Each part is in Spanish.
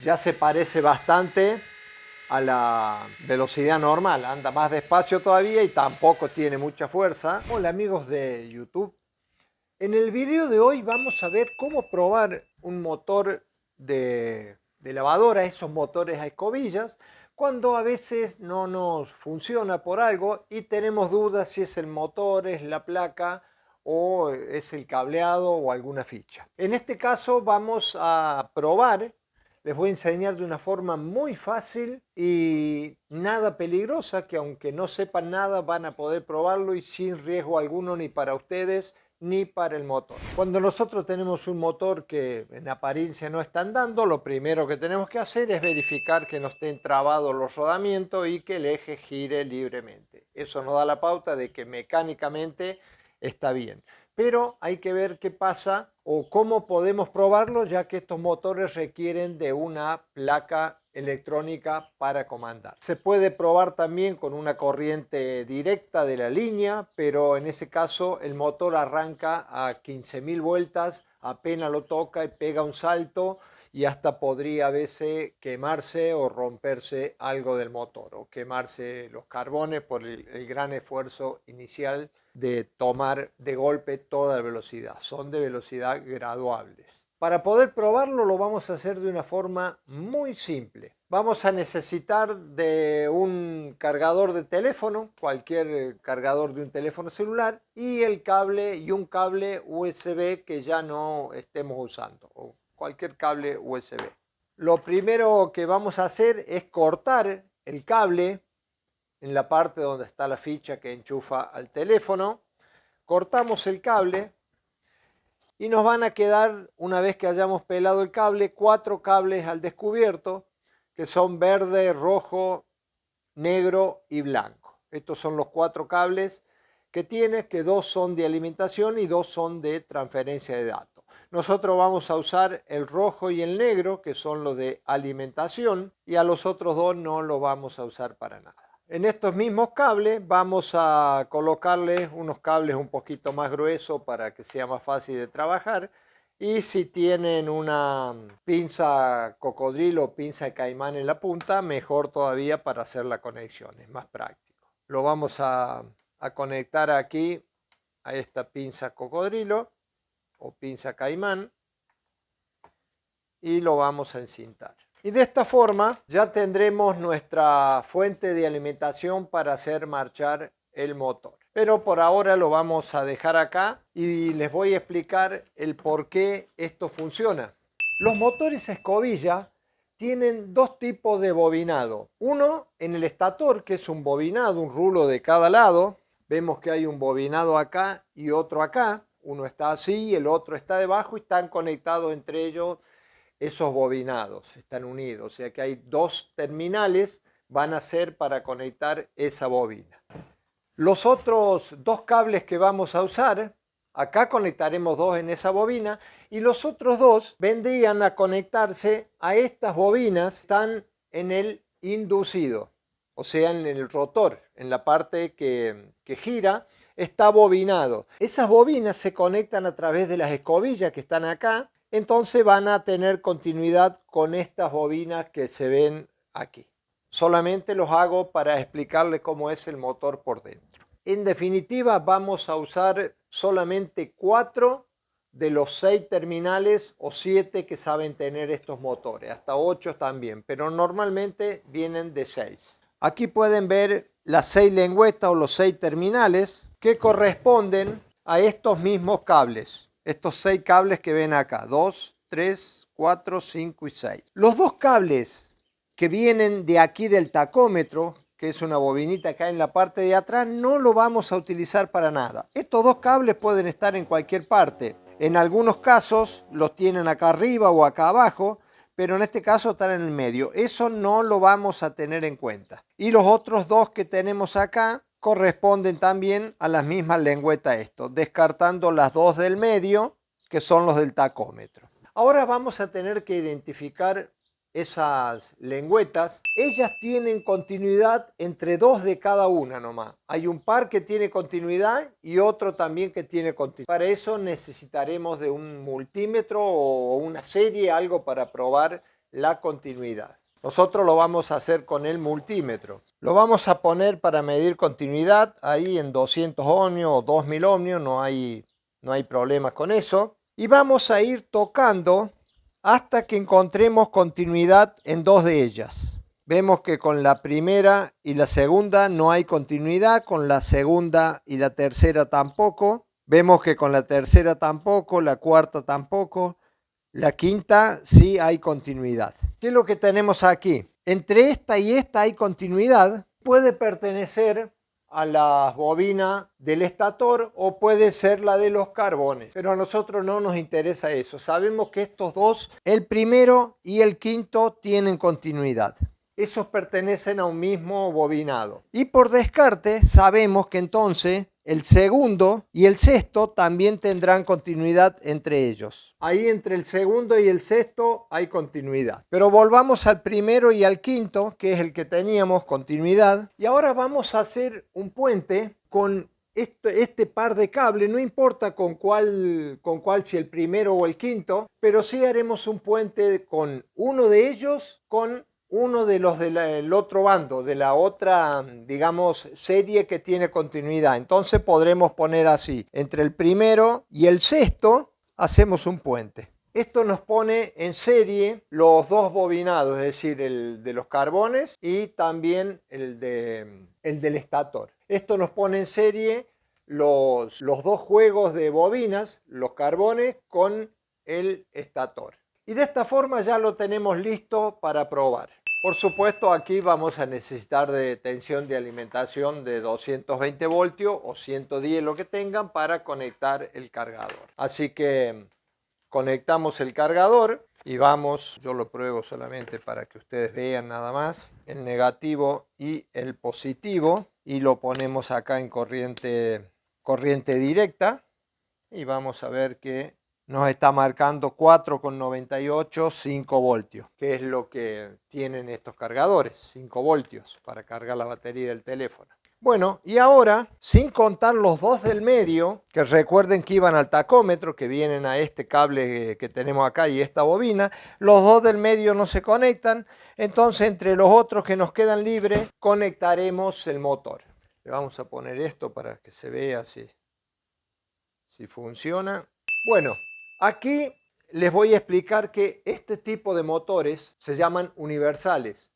Ya se parece bastante a la velocidad normal, anda más despacio todavía y tampoco tiene mucha fuerza. Hola amigos de YouTube. En el video de hoy vamos a ver cómo probar un motor de lavadora, esos motores a escobillas, cuando a veces no nos funciona por algo y tenemos dudas si es el motor, es la placa o es el cableado o alguna ficha. En este caso vamos a probar. Les voy a enseñar de una forma muy fácil y nada peligrosa, que aunque no sepan nada van a poder probarlo y sin riesgo alguno ni para ustedes ni para el motor. Cuando nosotros tenemos un motor que en apariencia no está andando, lo primero que tenemos que hacer es verificar que no estén trabados los rodamientos y que el eje gire libremente. Eso nos da la pauta de que mecánicamente está bien. Pero hay que ver qué pasa o cómo podemos probarlo, ya que estos motores requieren de una placa electrónica para comandar. Se puede probar también con una corriente directa de la línea, pero en ese caso el motor arranca a 15.000 vueltas, apenas lo toca y pega un salto y hasta podría a veces quemarse o romperse algo del motor o quemarse los carbones por el gran esfuerzo inicial de tomar de golpe toda la velocidad. Son de velocidad graduables. Para poder probarlo lo vamos a hacer de una forma muy simple. Vamos a necesitar de un cargador de teléfono, cualquier cargador de un teléfono celular, y el cable y un cable USB que ya no estemos usando, o cualquier cable USB. Lo primero que vamos a hacer es cortar el cable en la parte donde está la ficha que enchufa al teléfono. Cortamos el cable y nos van a quedar, una vez que hayamos pelado el cable, 4 cables al descubierto, que son verde, rojo, negro y blanco. Estos son los 4 cables que tiene, que 2 son de alimentación y 2 son de transferencia de datos. Nosotros vamos a usar el rojo y el negro, que son los de alimentación, y a los otros 2 no los vamos a usar para nada. En estos mismos cables vamos a colocarles unos cables un poquito más gruesos para que sea más fácil de trabajar. Y si tienen una pinza cocodrilo o pinza caimán en la punta, mejor todavía para hacer la conexión, es más práctico. Lo vamos a conectar aquí a esta pinza cocodrilo o pinza caimán y lo vamos a encintar. Y de esta forma ya tendremos nuestra fuente de alimentación para hacer marchar el motor. Pero por ahora lo vamos a dejar acá y les voy a explicar el por qué esto funciona. Los motores a escobilla tienen 2 tipos de bobinado. Uno en el estator, que es un bobinado, un rulo de cada lado. Vemos que hay un bobinado acá y otro acá. Uno está así y el otro está debajo y están conectados entre ellos. Esos bobinados están unidos, o sea que hay 2 terminales, van a ser para conectar esa bobina. Los otros 2 cables que vamos a usar, acá conectaremos 2 en esa bobina y los otros 2 vendrían a conectarse a estas bobinas, están en el inducido, o sea en el rotor, en la parte que gira, está bobinado. Esas bobinas se conectan a través de las escobillas que están acá. Entonces van a tener continuidad con estas bobinas que se ven aquí. Solamente los hago para explicarles cómo es el motor por dentro. En definitiva vamos a usar solamente 4 de los 6 terminales o 7 que saben tener estos motores. Hasta 8 también, pero normalmente vienen de 6. Aquí pueden ver las 6 lengüetas o los 6 terminales que corresponden a estos mismos cables. Estos 6 cables que ven acá, 2, 3, 4, 5 y 6. Los 2 cables que vienen de aquí del tacómetro, que es una bobinita acá en la parte de atrás, no lo vamos a utilizar para nada. Estos 2 cables pueden estar en cualquier parte. En algunos casos los tienen acá arriba o acá abajo, pero en este caso están en el medio. Eso no lo vamos a tener en cuenta. Y los otros 2 que tenemos acá corresponden también a las mismas lengüetas estos, descartando las 2 del medio, que son los del tacómetro. Ahora vamos a tener que identificar esas lengüetas. Ellas tienen continuidad entre 2 de cada una nomás. Hay un par que tiene continuidad y otro también que tiene continuidad. Para eso necesitaremos de un multímetro o una serie, algo para probar la continuidad. Nosotros lo vamos a hacer con el multímetro. Lo vamos a poner para medir continuidad ahí en 200 ohmios o 2000 ohmios, no hay problemas con eso. Y vamos a ir tocando hasta que encontremos continuidad en dos de ellas. Vemos que con la primera y la segunda no hay continuidad, con la segunda y la tercera tampoco. Vemos que con la tercera tampoco, la cuarta tampoco, la quinta sí hay continuidad. ¿Qué es lo que tenemos aquí? Entre esta y esta hay continuidad. Puede pertenecer a la bobina del estator o puede ser la de los carbones. Pero a nosotros no nos interesa eso. Sabemos que estos dos, el primero y el quinto, tienen continuidad. Esos pertenecen a un mismo bobinado. Y por descarte sabemos que entonces el segundo y el sexto también tendrán continuidad entre ellos. Ahí entre el segundo y el sexto hay continuidad. Pero volvamos al primero y al quinto, que es el que teníamos continuidad. Y ahora vamos a hacer un puente con este par de cables, no importa con cuál, si el primero o el quinto, pero sí haremos un puente con uno de ellos con uno de los del otro bando, de la otra, digamos, serie que tiene continuidad. Entonces podremos poner así, entre el primero y el sexto hacemos un puente. Esto nos pone en serie los dos bobinados, es decir, el de los carbones y también el del estator. Esto nos pone en serie los dos juegos de bobinas, los carbones con el estator. Y de esta forma ya lo tenemos listo para probar. Por supuesto, aquí vamos a necesitar de tensión de alimentación de 220 voltios o 110, lo que tengan, para conectar el cargador. Así que conectamos el cargador y vamos, yo lo pruebo solamente para que ustedes vean nada más, el negativo y el positivo, y lo ponemos acá en corriente directa y vamos a ver que nos está marcando 4,98, 5 voltios, que es lo que tienen estos cargadores, 5 voltios para cargar la batería del teléfono. Bueno, y ahora, sin contar los dos del medio, que recuerden que iban al tacómetro, que vienen a este cable que tenemos acá y esta bobina, los dos del medio no se conectan, entonces entre los otros que nos quedan libres, conectaremos el motor. Le vamos a poner esto para que se vea si funciona. Bueno, aquí les voy a explicar que este tipo de motores se llaman universales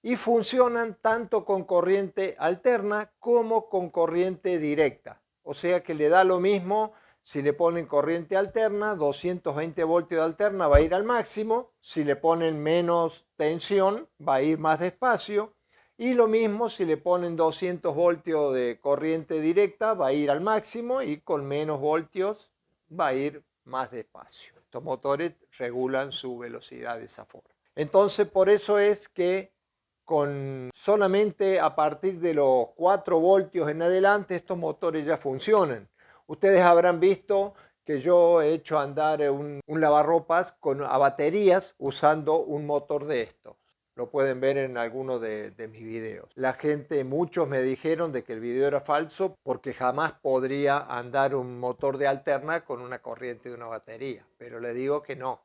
y funcionan tanto con corriente alterna como con corriente directa. O sea que le da lo mismo si le ponen corriente alterna, 220 voltios de alterna va a ir al máximo, si le ponen menos tensión va a ir más despacio. Y lo mismo si le ponen 200 voltios de corriente directa va a ir al máximo y con menos voltios va a ir más despacio. Estos motores regulan su velocidad de esa forma. Entonces por eso es que con solamente a partir de los 4 voltios en adelante estos motores ya funcionan. Ustedes habrán visto que yo he hecho andar un lavarropas a baterías usando un motor de estos. Lo pueden ver en algunos de mis videos. La gente, muchos me dijeron de que el video era falso porque jamás podría andar un motor de alterna con una corriente de una batería. Pero le digo que no,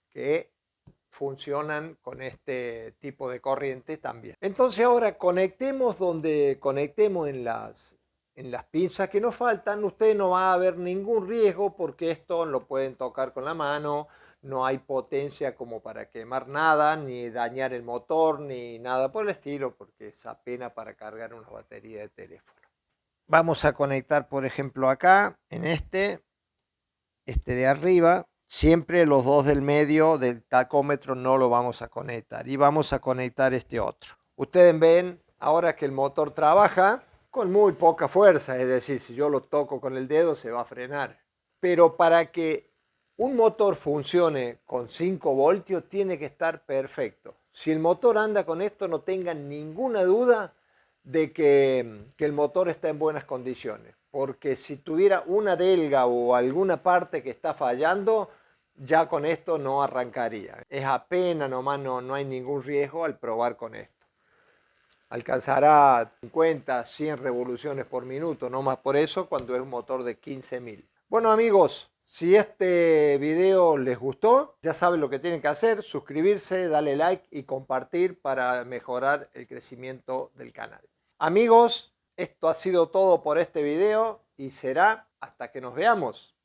que funcionan con este tipo de corrientes también. Entonces ahora conectemos donde conectemos en las pinzas que nos faltan. Ustedes no va a haber ningún riesgo porque esto lo pueden tocar con la mano. No hay potencia como para quemar nada, ni dañar el motor, ni nada por el estilo, porque es apenas para cargar una batería de teléfono. Vamos a conectar, por ejemplo, acá, en este de arriba. Siempre los dos del medio del tacómetro no lo vamos a conectar. Y vamos a conectar este otro. Ustedes ven ahora que el motor trabaja con muy poca fuerza. Es decir, si yo lo toco con el dedo se va a frenar. Pero para que un motor funcione con 5 voltios tiene que estar perfecto. Si el motor anda con esto, no tengan ninguna duda de que el motor está en buenas condiciones. Porque si tuviera una delga o alguna parte que está fallando, ya con esto no arrancaría. Es apenas nomás, no hay ningún riesgo al probar con esto. Alcanzará 50, 100 revoluciones por minuto, no más por eso cuando es un motor de 15.000. Bueno amigos, Si este video les gustó, ya saben lo que tienen que hacer, suscribirse, darle like y compartir para mejorar el crecimiento del canal. Amigos, esto ha sido todo por este video y será hasta que nos veamos.